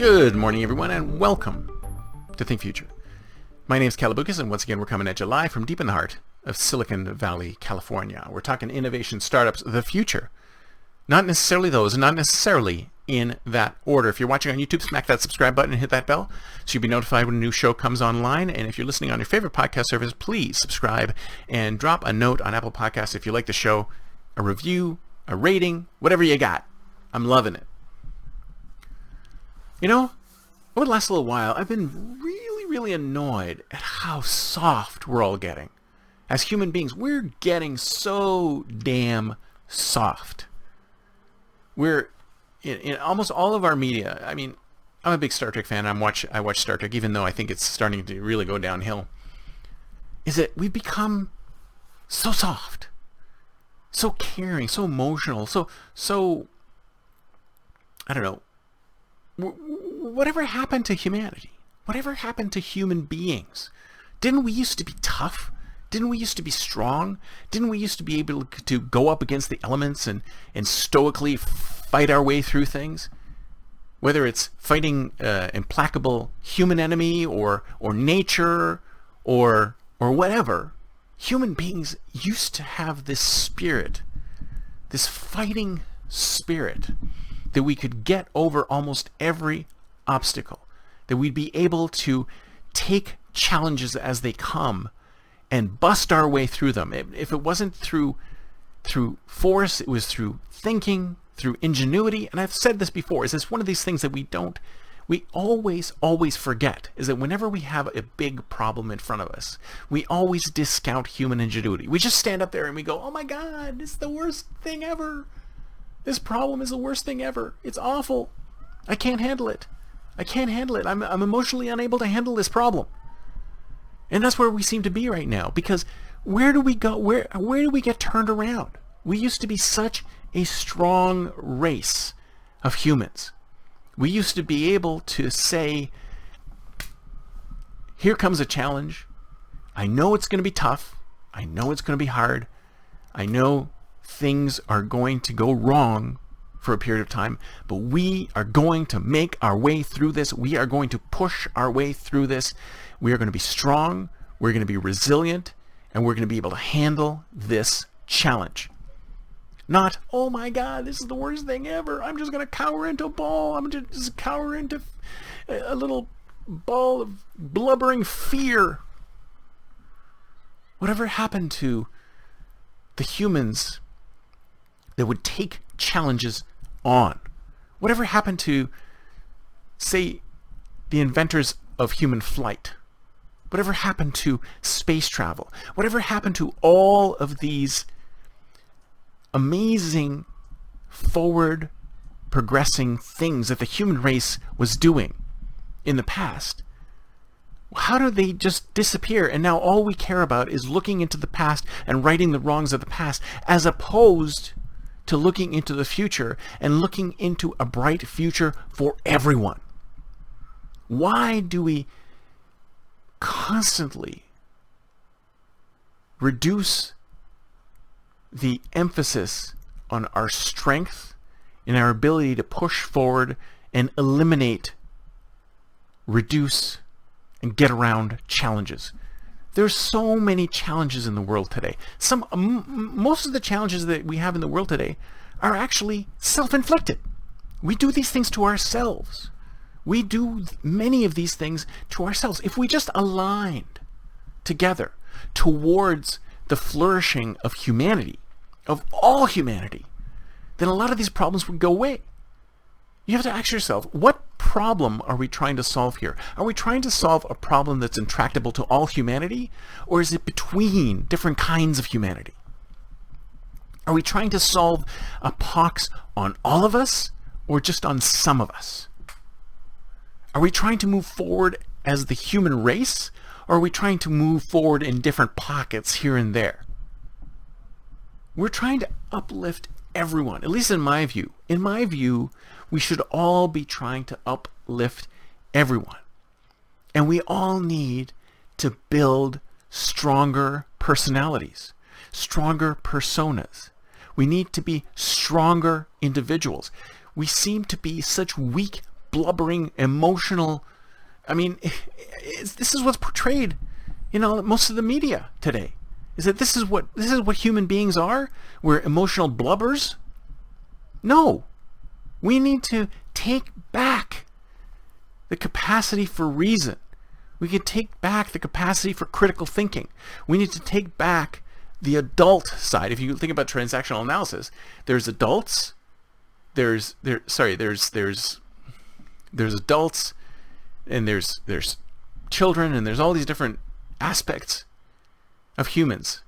Good morning, everyone, and welcome to Think Future. My name is Calabucas, and once again, we're coming at you live from deep in the heart of Silicon Valley, California. We're talking innovation, startups, the future. Not necessarily in that order. If you're watching on YouTube, smack that subscribe button and hit that bell so you'll be notified when a new show comes online. And if you're listening on your favorite podcast service, please subscribe and drop a note on Apple Podcasts if you like the show, a review, a rating, whatever you got. I'm loving it. You know, over the last little while, I've been really annoyed at how soft we're all getting. As human beings, we're getting so damn soft. We're, in almost all of our media, I mean, I'm a big Star Trek fan. I watch Star Trek, even though I think it's starting to really go downhill. Is that we've become so soft, so caring, so emotional, so I don't know. Whatever happened to humanity? Whatever happened to human beings? Didn't we used to be tough? Didn't we used to be strong? Didn't we used to be able to go up against the elements and stoically fight our way through things? Whether it's fighting implacable human enemy or nature or whatever, human beings used to have this spirit, this fighting spirit, that we could get over almost every obstacle, that we'd be able to take challenges as they come and bust our way through them. If it wasn't through force, it was through thinking, through ingenuity. And I've said this before, is this one of these things that we always forget, is that whenever we have a big problem in front of us, we always discount human ingenuity. We just stand up there and we go, oh my God, it's the worst thing ever. This problem is the worst thing ever. It's awful. I can't handle it. I'm emotionally unable to handle this problem. And that's where we seem to be right now. Because where do we go? Where do we get turned around? We used to be such a strong race of humans. We used to be able to say, here comes a challenge. I know it's going to be tough. I know it's going to be hard. I know things are going to go wrong for a period of time, but we are going to make our way through this. We are going to push our way through this. We are going to be strong. We're going to be resilient, and we're going to be able to handle this challenge. Not, oh my God, this is the worst thing ever. I'm just going to cower into a ball. I'm going to just cower into a little ball of blubbering fear. Whatever happened to the humans that would take challenges on? Whatever happened to, say, the inventors of human flight? Whatever happened to space travel? Whatever happened to all of these amazing forward progressing things that the human race was doing in the past? How do they just disappear? And now all we care about is looking into the past and righting the wrongs of the past, as opposed to looking into the future and looking into a bright future for everyone. Why do we constantly reduce the emphasis on our strength and our ability to push forward and eliminate, reduce, and get around challenges? There's so many challenges in the world today. Most of the challenges that we have in the world today are actually self-inflicted. We do these things to ourselves. We do many of these things to ourselves. If we just aligned together towards the flourishing of humanity, of all humanity, then a lot of these problems would go away. You have to ask yourself, what problem are we trying to solve here? Are we trying to solve a problem that's intractable to all humanity? Or is it between different kinds of humanity? Are we trying to solve a pox on all of us or just on some of us? Are we trying to move forward as the human race, or are we trying to move forward in different pockets here and there? We're trying to uplift everyone, at least in my view. In my view, we should all be trying to uplift everyone. And we all need to build stronger personalities, stronger personas. We need to be stronger individuals. We seem to be such weak blubbering, emotional. I mean, this is what's portrayed, most of the media today. Is that this is what human beings are? We're emotional blubbers? No. We need to take back the capacity for reason. We can take back the capacity for critical thinking. We need to take back the adult side. If you think about transactional analysis, there's adults, there's adults, and there's children, and there's all these different aspects of humans.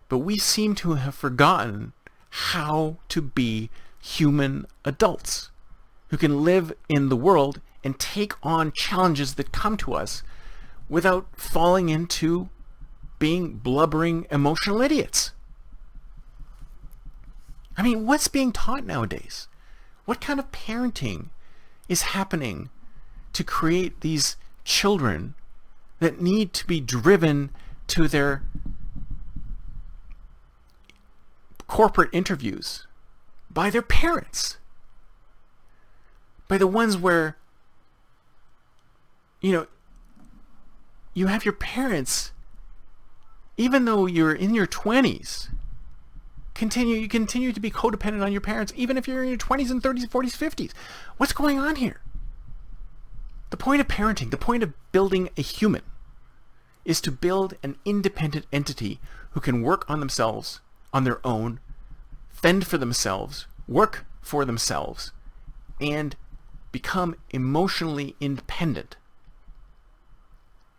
But we seem to have forgotten how to be human adults who can live in the world and take on challenges that come to us without falling into being blubbering emotional idiots. I mean, what's being taught nowadays? What kind of parenting is happening to create these children that need to be driven to their corporate interviews by their parents? By the ones where, you have your parents, even though you're in your 20s, you continue to be codependent on your parents, even if you're in your 20s and 30s, 40s, 50s. What's going on here? The point of parenting, the point of building a human, is to build an independent entity who can work on themselves, on their own, fend for themselves, work for themselves, and become emotionally independent.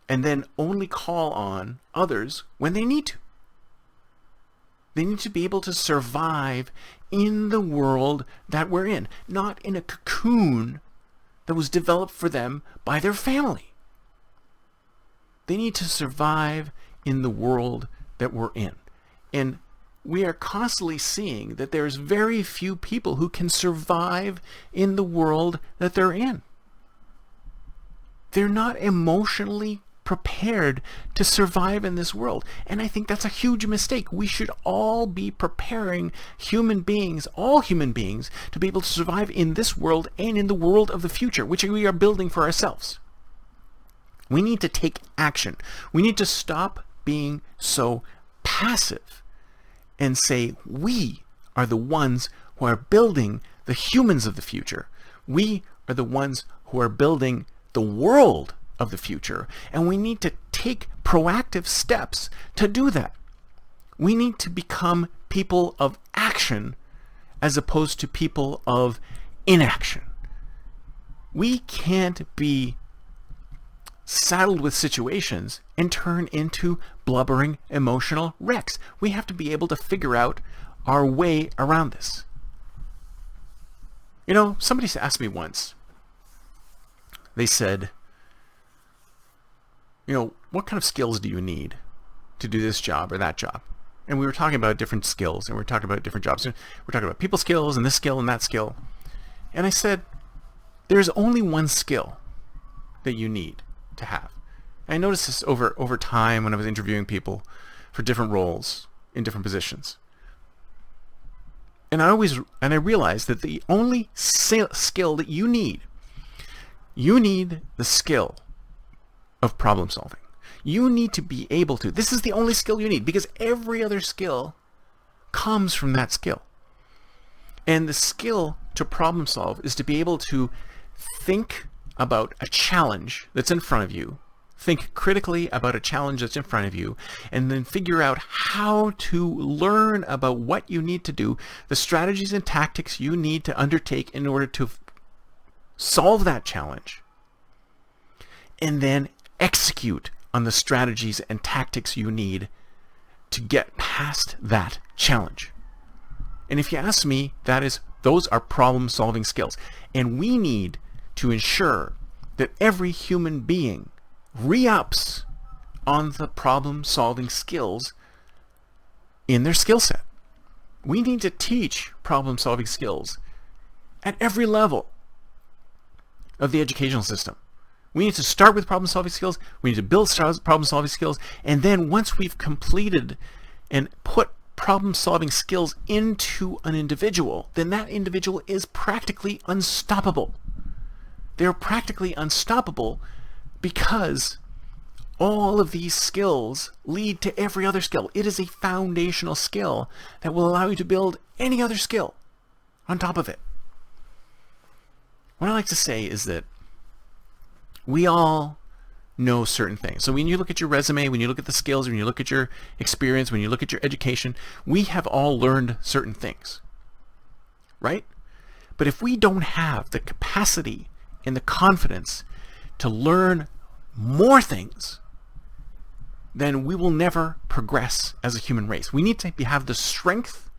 And then only call on others when they need to. They need to be able to survive in the world that we're in, not in a cocoon that was developed for them by their family. They need to survive in the world that we're in. And we are constantly seeing that there's very few people who can survive in the world that they're in. They're not emotionally prepared to survive in this world. And I think that's a huge mistake. We should all be preparing human beings, all human beings, to be able to survive in this world and in the world of the future, which we are building for ourselves. We need to take action. We need to stop being so passive and say, we are the ones who are building the humans of the future. We are the ones who are building the world of the future, and we need to take proactive steps to do that. We need to become people of action as opposed to people of inaction. We can't be saddled with situations and turn into blubbering emotional wrecks. We have to be able to figure out our way around this. Somebody asked me once, they said, what kind of skills do you need to do this job or that job? And we were talking about different skills, and we were talking about different jobs. We're talking about people skills and this skill and that skill. And I said, there's only one skill that you need to have. And I noticed this over time when I was interviewing people for different roles in different positions. And I realized that the only skill that you need the skill of problem solving. You need to be able to. This is the only skill you need, because every other skill comes from that skill. And the skill to problem solve is to be able to think about a challenge that's in front of you, think critically about a challenge that's in front of you, and then figure out how to learn about what you need to do, the strategies and tactics you need to undertake in order to solve that challenge, and then execute on the strategies and tactics you need to get past that challenge. And if you ask me, those are problem-solving skills. And we need to ensure that every human being re-ups on the problem-solving skills in their skill set. We need to teach problem-solving skills at every level of the educational system. We need to start with problem-solving skills. We need to build problem-solving skills. And then once we've completed and put problem-solving skills into an individual, then that individual is practically unstoppable. They're practically unstoppable because all of these skills lead to every other skill. It is a foundational skill that will allow you to build any other skill on top of it. What I like to say is that we all know certain things. So when you look at your resume, when you look at the skills, when you look at your experience, when you look at your education, we have all learned certain things, right? But if we don't have the capacity and the confidence to learn more things, then we will never progress as a human race. We need to have the strength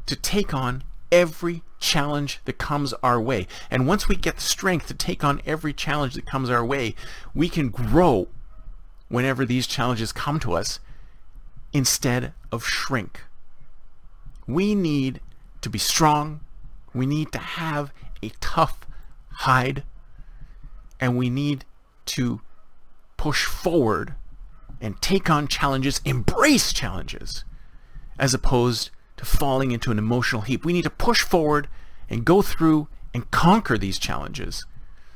to take on every challenge that comes our way. And once we get the strength to take on every challenge that comes our way, we can grow whenever these challenges come to us instead of shrink. We need to be strong. We need to have a tough hide. And we need to push forward and take on challenges, embrace challenges, as opposed to falling into an emotional heap. We need to push forward and go through and conquer these challenges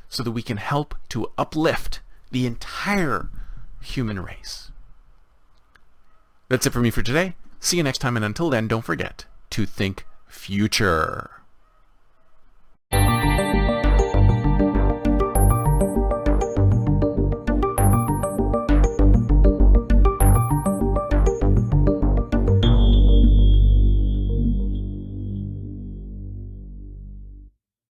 so that we can help to uplift the entire human race. That's it for me for today. See you next time, and until then, don't forget to think future.